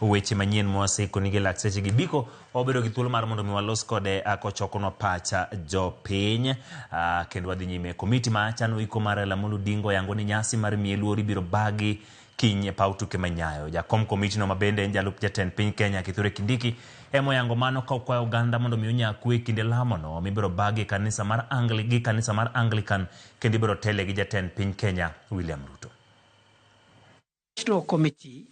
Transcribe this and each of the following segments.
Weche manyien mwaseko nigi lakseche gi biko obedo gi thuolo mar mondo mi walos kode kochokono pacha jopiny kendo wadhi nyime. Komiti ma chano iko mar Ramogi Odinga yango ni nyasi mar miye luori biro bagi kiny paw tuke manyayo. Jakom komiti no mabende en jalup jatend piny Kenya Kindiki emo yango mano ka okwayo oganda mondo mi onya kwe kinde lamono mibiro bagi kanisa mar Anglican kendo ibiro tele gi jatend piny Kenya William Ruto. National Committee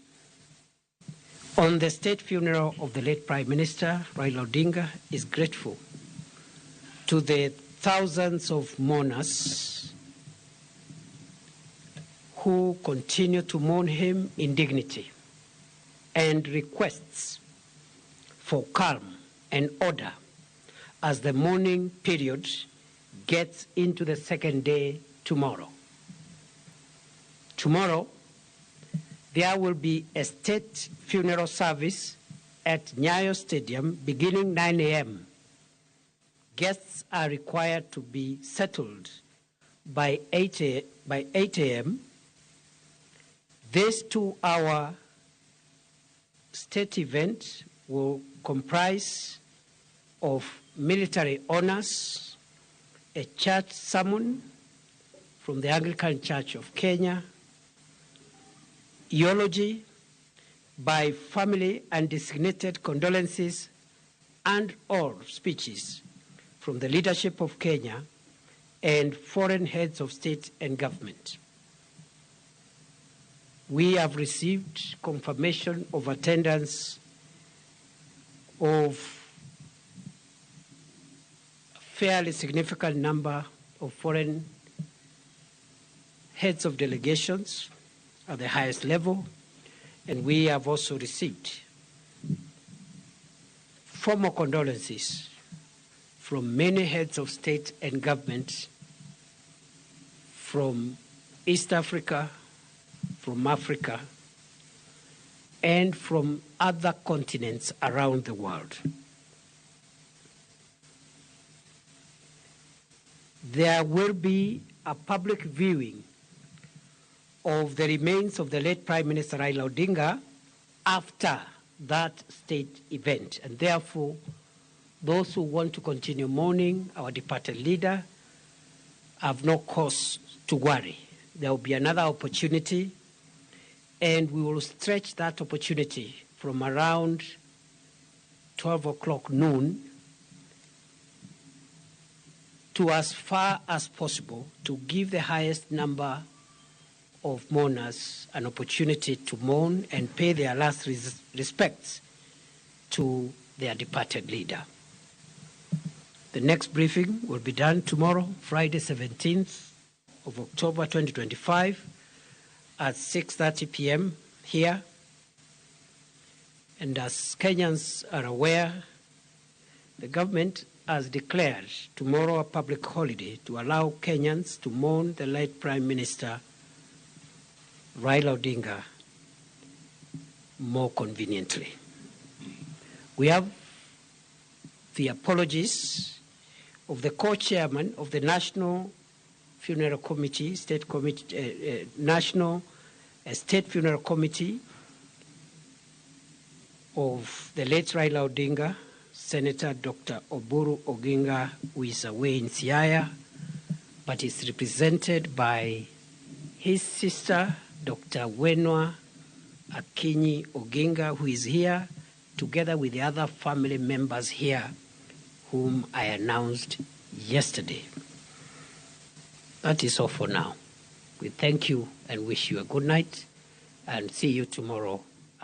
on the state funeral of the late Prime Minister Raila Odinga is grateful to the thousands of mourners who continue to mourn him in dignity and requests for calm and order as the mourning period gets into the second day tomorrow. Tomorrow, there will be a state funeral service at Nyayo Stadium beginning 9 a.m. Guests are required to be settled by 8 a.m. This 2-hour state event will comprise of military honors, a church sermon from the Anglican Church of Kenya, eulogy by family and designated condolences, and all speeches from the leadership of Kenya and foreign heads of state and government. We have received confirmation of attendance of a fairly significant number of foreign heads of delegations at the highest level, and we have also received formal condolences from many heads of state and government from East Africa, from Africa, and from other continents around the world. There will be a public viewing of the remains of the late Prime Minister Raila Odinga after that state event. And therefore, those who want to continue mourning our departed leader have no cause to worry. There will be another opportunity, and we will stretch that opportunity from around 12 o'clock noon to as far as possible to give the highest number of mourners an opportunity to mourn and pay their last respects to their departed leader. The next briefing will be done tomorrow, Friday 17th of October 2025 at 6:30 p.m. here. And as Kenyans are aware, the government has declared tomorrow a public holiday to allow Kenyans to mourn the late Prime Minister Raila Odinga more conveniently. We have the apologies of the co-chairman of the National Funeral Committee, National State Funeral Committee of the late Raila Odinga, Senator Dr. Oburu Oginga, who is away in Siaya, but is represented by his sister, Dr. Wenwa Akinyi Oginga, who is here, together with the other family members here, whom I announced yesterday. That is all for now. We thank you and wish you a good night, and see you tomorrow